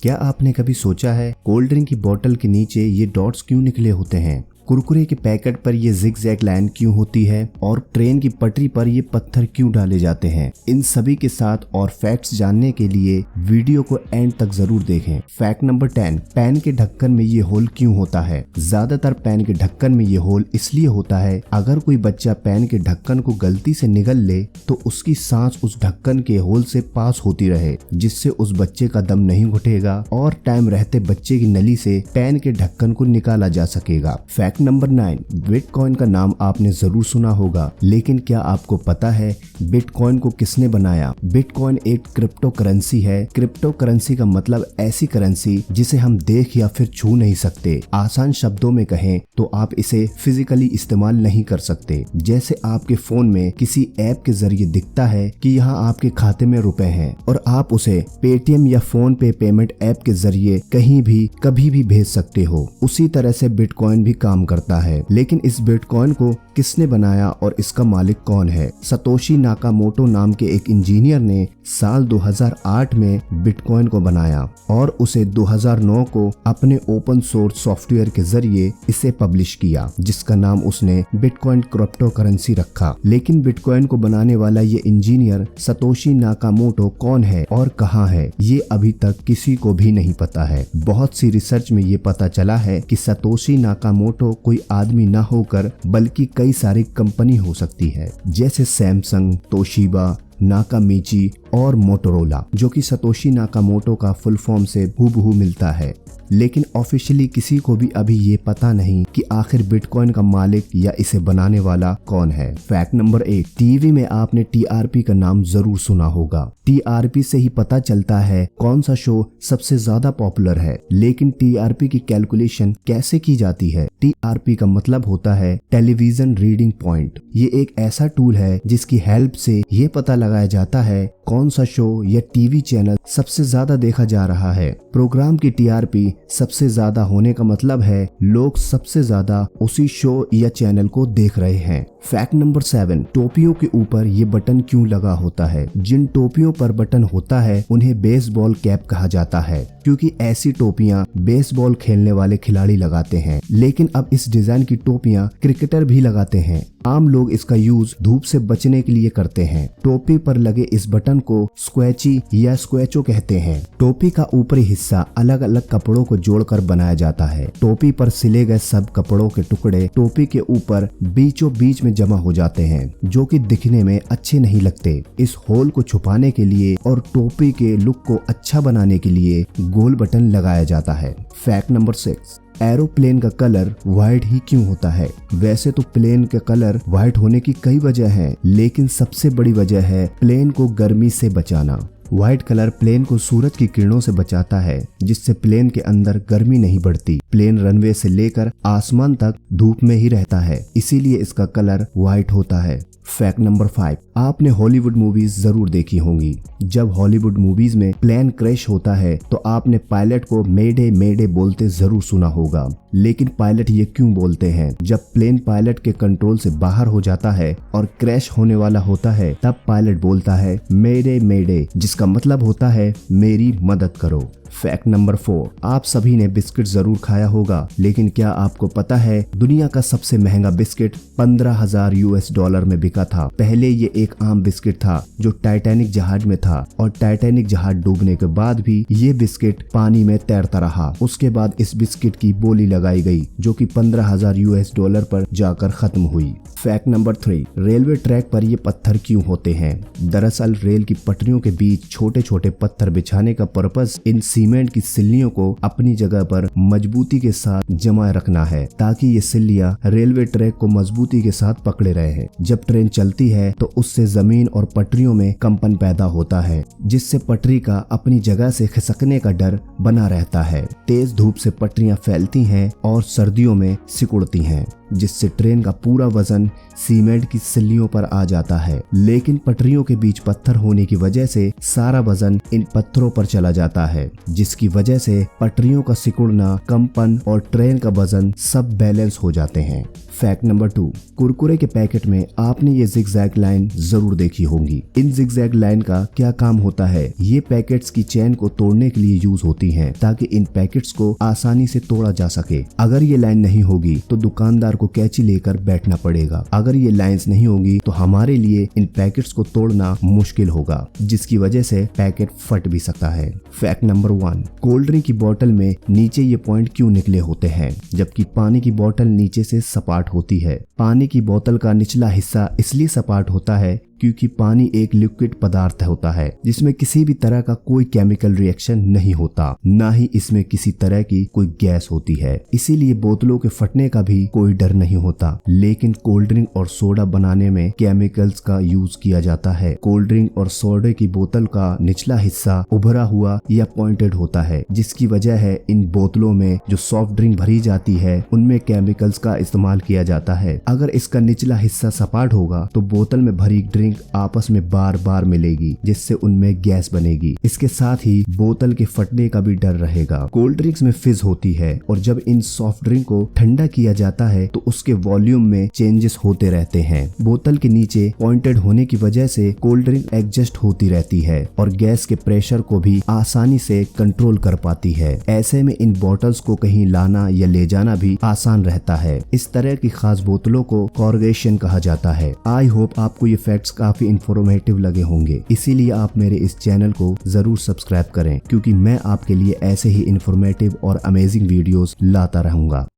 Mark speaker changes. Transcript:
Speaker 1: क्या आपने कभी सोचा है कोल्ड ड्रिंक की बोतल के नीचे ये डॉट्स क्यों निकले होते हैं? कुरकुरे के पैकेट पर ये जिगजैग लाइन क्यों होती है और ट्रेन की पटरी पर ये पत्थर क्यों डाले जाते हैं? इन सभी के साथ और फैक्ट्स जानने के लिए वीडियो को एंड तक जरूर देखें। फैक्ट नंबर 10, पैन के ढक्कन में ये होल क्यों होता है? ज्यादातर पैन के ढक्कन में ये होल इसलिए होता है अगर कोई बच्चा पैन के ढक्कन को गलती से निगल ले तो उसकी सांस उस ढक्कन के होल से पास होती रहे, जिससे उस बच्चे का दम नहीं घुटेगा और टाइम रहते बच्चे की नली से पैन के ढक्कन को निकाला जा सकेगा। फैक्ट नंबर 9, बिटकॉइन का नाम आपने जरूर सुना होगा, लेकिन क्या आपको पता है बिटकॉइन को किसने बनाया? बिटकॉइन एक क्रिप्टो करेंसी है। क्रिप्टो करेंसी का मतलब ऐसी करेंसी जिसे हम देख या फिर छू नहीं सकते। आसान शब्दों में कहें तो आप इसे फिजिकली इस्तेमाल नहीं कर सकते। जैसे आपके फोन में किसी ऐप के जरिए दिखता है कि यहाँ आपके खाते में रुपए हैं और आप उसे पेटीएम या फोन पे पेमेंट ऐप के जरिए कहीं भी कभी भी भेज सकते हो, उसी तरह से बिटकॉइन भी काम करता है। लेकिन इस बिटकॉइन को किसने बनाया और इसका मालिक कौन है? सतोशी नाकामोटो नाम के एक इंजीनियर ने साल 2008 में बिटकॉइन को बनाया और उसे 2009 को अपने ओपन सोर्स सॉफ्टवेयर के जरिए इसे पब्लिश किया, जिसका नाम उसने बिटकॉइन क्रिप्टो करेंसी रखा। लेकिन बिटकॉइन को बनाने वाला ये इंजीनियर सतोशी नाकामोटो कौन है और कहाँ है, ये अभी तक किसी को भी नहीं पता है। बहुत सी रिसर्च में ये पता चला है कि सतोशी नाकामोटो कोई आदमी न होकर बल्कि कई सारी कंपनी हो सकती है, जैसे सैमसंग, तोशिबा, नाकामिची और मोटोरोला, जो कि सतोशी नाकामोटो का फुल फॉर्म से हूबहू मिलता है। लेकिन ऑफिशियली किसी को भी अभी ये पता नहीं कि आखिर बिटकॉइन का मालिक या इसे बनाने वाला कौन है। फैक्ट नंबर 1, टीवी में आपने टीआरपी का नाम जरूर सुना होगा। टीआरपी से ही पता चलता है कौन सा शो सबसे ज्यादा पॉपुलर है। लेकिन टीआरपी की कैलकुलेशन कैसे की जाती है? टीआरपी का मतलब होता है टेलीविजन रीडिंग पॉइंट। ये एक ऐसा टूल है जिसकी हेल्प से ये पता लगाया जाता है कौन सा शो या टीवी चैनल सबसे ज्यादा देखा जा रहा है। प्रोग्राम की टीआरपी सबसे ज्यादा होने का मतलब है लोग सबसे ज्यादा उसी शो या चैनल को देख रहे हैं। फैक्ट नंबर 7, टोपियों के ऊपर ये बटन क्यों लगा होता है? जिन टोपियों पर बटन होता है उन्हें बेसबॉल कैप कहा जाता है, क्योंकि ऐसी टोपियां बेसबॉल खेलने वाले खिलाड़ी लगाते हैं। लेकिन अब इस डिजाइन की टोपियां क्रिकेटर भी लगाते हैं। आम लोग इसका यूज धूप से बचने के लिए करते हैं। टोपी पर लगे इस बटन को स्क्वैची या स्क्वैचो कहते हैं। टोपी का ऊपरी हिस्सा अलग अलग कपड़ों को जोड़कर बनाया जाता है। टोपी पर सिले गए सब कपड़ों के टुकड़े टोपी के ऊपर बीचों बीच में जमा हो जाते हैं, जो कि दिखने में अच्छे नहीं लगते। इस होल को छुपाने के लिए और टोपी के लुक को अच्छा बनाने के लिए गोल बटन लगाया जाता है। फैक्ट नंबर 6, एरोप्लेन का कलर व्हाइट ही क्यों होता है? वैसे तो प्लेन का कलर व्हाइट होने की कई वजह है, लेकिन सबसे बड़ी वजह है प्लेन को गर्मी से बचाना। व्हाइट कलर प्लेन को सूरज की किरणों से बचाता है, जिससे प्लेन के अंदर गर्मी नहीं बढ़ती। प्लेन रनवे से लेकर आसमान तक धूप में ही रहता है, इसीलिए इसका कलर व्हाइट होता है। फैक्ट नंबर 5, आपने हॉलीवुड मूवीज जरूर देखी होंगी। जब हॉलीवुड मूवीज में प्लेन क्रैश होता है तो आपने पायलट को मेडे मेडे बोलते जरूर सुना होगा। लेकिन पायलट ये क्यों बोलते हैं? जब प्लेन पायलट के कंट्रोल से बाहर हो जाता है और क्रैश होने वाला होता है, तब पायलट बोलता है मेडे मेडे, जिसका मतलब होता है मेरी मदद करो। फैक्ट नंबर 4, आप सभी ने बिस्किट जरूर खाया होगा, लेकिन क्या आपको पता है दुनिया का सबसे महंगा बिस्किट 15,000 US$ में बिका था? पहले ये एक आम बिस्किट था जो टाइटैनिक जहाज में था और टाइटैनिक जहाज डूबने के बाद भी ये बिस्किट पानी में तैरता रहा। उसके बाद इस बिस्किट की बोली लगाई गई जो कि 15,000 US$ पर जाकर खत्म हुई। फैक्ट नंबर 3, रेलवे ट्रैक पर ये पत्थर क्यों होते हैं? दरअसल रेल की पटरियों के बीच छोटे छोटे पत्थर बिछाने का पर्पस इन सीमेंट की सिल्लियों को अपनी जगह पर मजबूती के साथ जमा रखना है, ताकि ये सिल्लियां रेलवे ट्रैक को मजबूती के साथ पकड़े रहे। जब ट्रेन चलती है तो उससे जमीन और पटरियों में कंपन पैदा होता है, जिससे पटरी का अपनी जगह से खिसकने का डर बना रहता है। तेज धूप से पटरियां फैलती हैं और सर्दियों में सिकुड़ती हैं। जिससे ट्रेन का पूरा वजन सीमेंट की सिल्लियों पर आ जाता है। लेकिन पटरियों के बीच पत्थर होने की वजह से सारा वजन इन पत्थरों पर चला जाता है, जिसकी वजह से पटरियों का सिकुड़ना, कंपन और ट्रेन का वजन सब बैलेंस हो जाते हैं। फैक्ट नंबर 2, कुरकुरे के पैकेट में आपने ये जिगजैग लाइन जरूर देखी होंगी। इन जिगजैग लाइन का क्या काम होता है? ये पैकेट्स की चेन को तोड़ने के लिए यूज होती हैं, ताकि इन पैकेट्स को आसानी से तोड़ा जा सके। अगर ये लाइन नहीं होगी तो दुकानदार को कैंची लेकर बैठना पड़ेगा। अगर ये लाइंस नहीं होगी तो हमारे लिए इन पैकेट्स को तोड़ना मुश्किल होगा, जिसकी वजह से पैकेट फट भी सकता है। फैक्ट नंबर 1, कोल्ड ड्रिंक की बोतल में नीचे ये पॉइंट क्यों निकले होते हैं, जबकि पानी की बोतल नीचे से सपाट होती है? पानी की बोतल का निचला हिस्सा इसलिए सपाट होता है क्योंकि पानी एक लिक्विड पदार्थ होता है जिसमें किसी भी तरह का कोई केमिकल रिएक्शन नहीं होता, ना ही इसमें किसी तरह की कोई गैस होती है। इसीलिए बोतलों के फटने का भी कोई डर नहीं होता। लेकिन कोल्ड ड्रिंक और सोडा बनाने में केमिकल्स का यूज किया जाता है। कोल्ड ड्रिंक और सोडे की बोतल का निचला हिस्सा उभरा हुआ या पॉइंटेड होता है, जिसकी वजह है इन बोतलों में जो सॉफ्ट ड्रिंक भरी जाती है उनमें केमिकल्स का इस्तेमाल किया जाता है। अगर इसका निचला हिस्सा सपाट होगा तो बोतल में भरी ड्रिंक आपस में बार बार मिलेगी, जिससे उनमें गैस बनेगी। इसके साथ ही बोतल के फटने का भी डर रहेगा। कोल्ड ड्रिंक्स में फिज होती है और जब इन सॉफ्ट ड्रिंक को ठंडा किया जाता है तो उसके वॉल्यूम में चेंजेस होते रहते हैं। बोतल के नीचे पॉइंटेड होने की वजह से कोल्ड ड्रिंक एडजस्ट होती रहती है और गैस के प्रेशर को भी आसानी से कंट्रोल कर पाती है। ऐसे में इन बॉटल्स को कहीं लाना या ले जाना भी आसान रहता है। इस तरह की खास बोतलों को कॉर्गेशन कहा जाता है। आई होप आपको ये फैक्ट्स काफी इंफॉर्मेटिव लगे होंगे, इसीलिए आप मेरे इस चैनल को जरूर सब्सक्राइब करें, क्योंकि मैं आपके लिए ऐसे ही इंफॉर्मेटिव और अमेजिंग वीडियोस लाता रहूंगा।